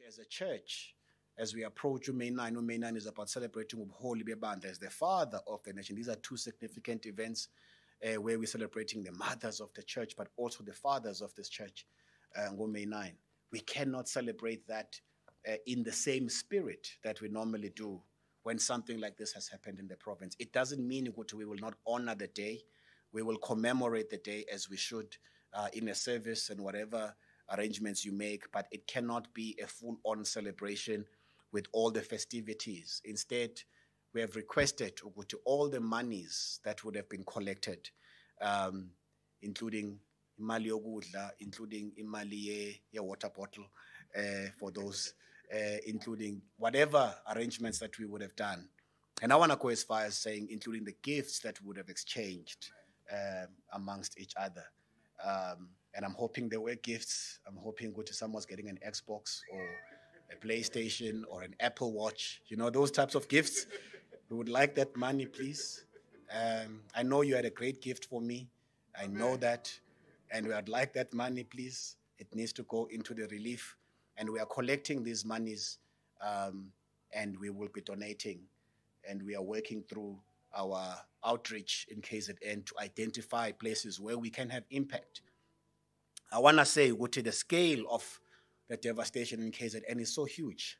as a church, as we approach May 9, May 9 is about celebrating ubuholi bebandla as the father of the nation. These are two significant events where we're celebrating the mothers of the church, but also the fathers of this church on May 9. We cannot celebrate that in the same spirit that we normally do when something like this has happened in the province. It doesn't mean we will not honor the day. We will commemorate the day as we should in a service and whatever arrangements you make, but it cannot be a full-on celebration with all the festivities. Instead, we have requested to all the monies that would have been collected, including imali yokudla, including imali ye water bottle for those, including whatever arrangements that we would have done. And I want to go as far as saying, including the gifts that we would have exchanged amongst each other. And I'm hoping there were gifts. I'm hoping someone's getting an Xbox or a PlayStation or an Apple Watch, those types of gifts. We would like that money, please. I know you had a great gift for me. I know that. And we would like that money, please. It needs to go into the relief. And we are collecting these monies, and we will be donating. And we are working through our outreach in KZN to identify places where we can have impact. I want to say, the scale of the devastation in KZN is so huge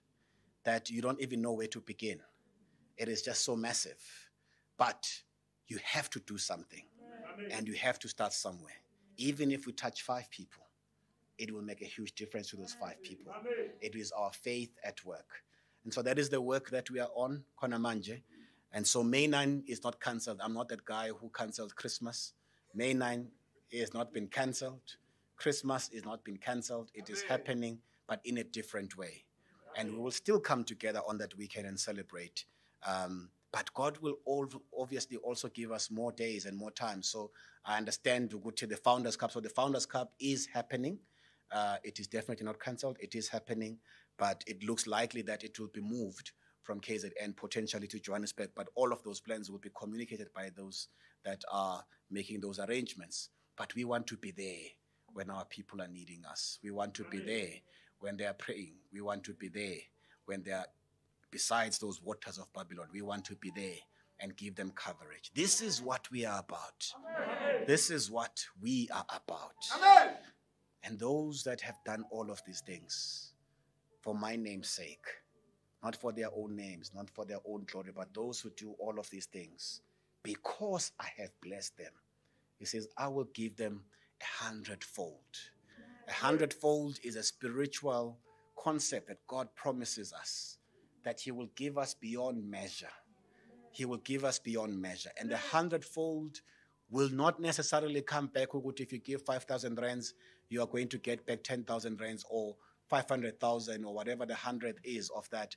that you don't even know where to begin. It is just so massive. But you have to do something. And you have to start somewhere. Even if we touch 5 people, it will make a huge difference to those 5 people. It is our faith at work. And so that is the work that we are on, Konamanje. And so May 9 is not cancelled. I'm not that guy who cancelled Christmas. May 9 has not been cancelled. Christmas is not been cancelled. It is happening, but in a different way. And we will still come together on that weekend and celebrate. But God will obviously also give us more days and more time. So I understand to go to the Founders Cup. So the Founders Cup is happening. It is definitely not cancelled. It is happening, but it looks likely that it will be moved from KZN potentially to Johannesburg. But all of those plans will be communicated by those that are making those arrangements. But we want to be there when our people are needing us. We want to be there when they are praying. We want to be there when they are besides those waters of Babylon. We want to be there and give them coverage. This is what we are about. Amen. This is what we are about. Amen. And those that have done all of these things for my name's sake, not for their own names, not for their own glory, but those who do all of these things because I have blessed them. He says, I will give them 100-fold. 100-fold is a spiritual concept that God promises us, that he will give us beyond measure. He will give us beyond measure. And the 100-fold will not necessarily come back. If you give 5,000 rands, you are going to get back 10,000 rands or 500,000 or whatever the 100th is of that.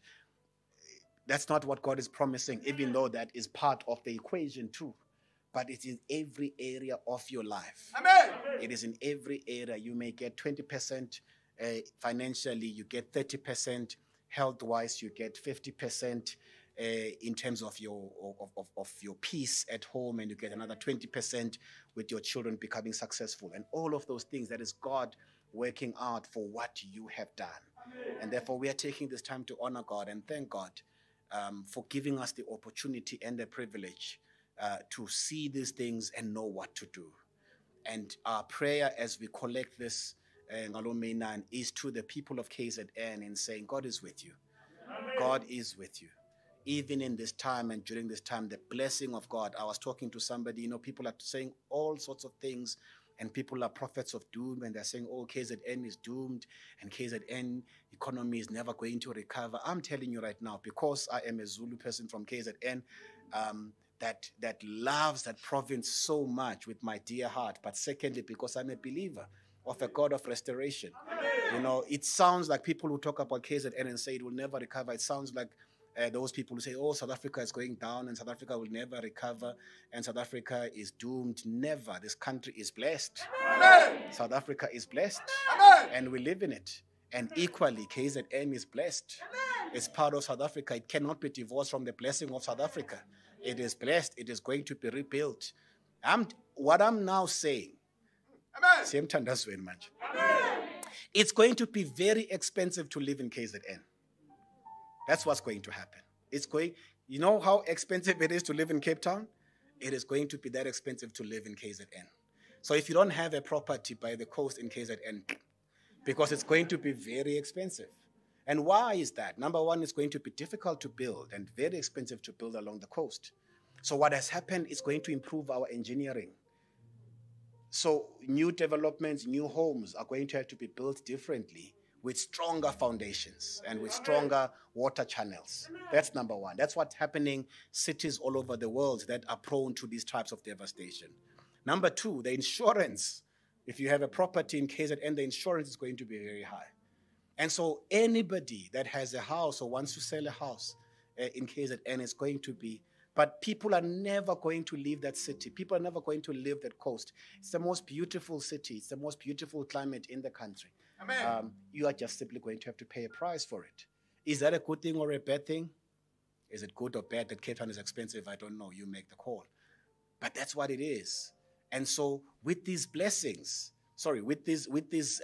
That's not what God is promising, even though that is part of the equation too. But it's in every area of your life. Amen. It is in every area. You may get 20% financially, you get 30%. Health-wise, you get 50% in terms of your peace at home, and you get another 20% with your children becoming successful. And all of those things, that is God working out for what you have done. Amen. And therefore, we are taking this time to honor God and thank God for giving us the opportunity and the privilege to see these things and know what to do. And our prayer as we collect this May 9 is to the people of KZN in saying, God is with you. Amen. God is with you. Even in this time and during this time, the blessing of God. I was talking to somebody, people are saying all sorts of things, and people are prophets of doom, and they're saying, oh, KZN is doomed, and KZN economy is never going to recover. I'm telling you right now, because I am a Zulu person from KZN, that loves that province so much with my dear heart, but secondly, because I'm a believer of a God of restoration. Amen. It sounds like people who talk about KZN and say it will never recover. It sounds like those people who say, oh, South Africa is going down and South Africa will never recover and South Africa is doomed. Never. This country is blessed. Amen. South Africa is blessed. Amen. And we live in it. And equally, KZN is blessed. Amen. It's part of South Africa. It cannot be divorced from the blessing of South Africa. It is blessed. It is going to be rebuilt. What I'm now saying, It's going to be very expensive to live in KZN. That's what's going to happen. You know how expensive it is to live in Cape Town? It is going to be that expensive to live in KZN. So if you don't have a property by the coast in KZN, because it's going to be very expensive. And why is that? Number one, it's going to be difficult to build and very expensive to build along the coast. So what has happened is going to improve our engineering. So new developments, new homes are going to have to be built differently with stronger foundations and with stronger water channels. That's number one. That's what's happening cities all over the world that are prone to these types of devastation. Number two, the insurance. If you have a property in KZN, the insurance is going to be very high. And so anybody that has a house or wants to sell a house in KZN is going to be, but people are never going to leave that city. People are never going to leave that coast. It's the most beautiful city. It's the most beautiful climate in the country. You are just simply going to have to pay a price for it. Is that a good thing or a bad thing? Is it good or bad that Cape Town is expensive? I don't know. You make the call. But that's what it is. And so with these blessings, with these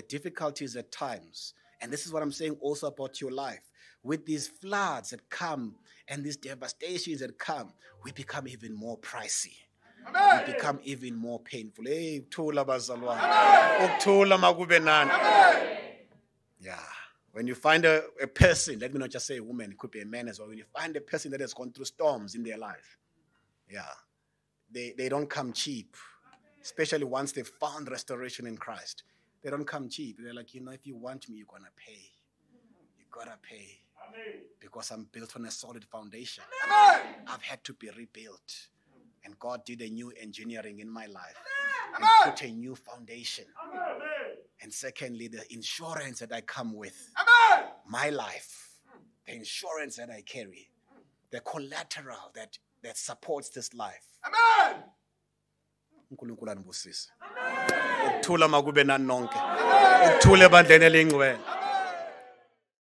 difficulties at times, and this is what I'm saying also about your life, with these floods that come and these devastations that come, we become even more pricey. Amen. We become even more painful. Hey, yeah. When you find a person, let me not just say a woman, it could be a man as well. When you find a person that has gone through storms in their life, they don't come cheap, especially once they've found restoration in Christ. They don't come cheap. They're like, if you want me, you're going to pay. You got to pay. Amen. Because I'm built on a solid foundation. Amen. I've had to be rebuilt. And God did a new engineering in my life. Amen. And put a new foundation. Amen. And secondly, the insurance that I come with. Amen. My life. The insurance that I carry. The collateral that supports this life. Amen. Ukuthula makube nani nonke. Ukuthule bandleni elingcwele.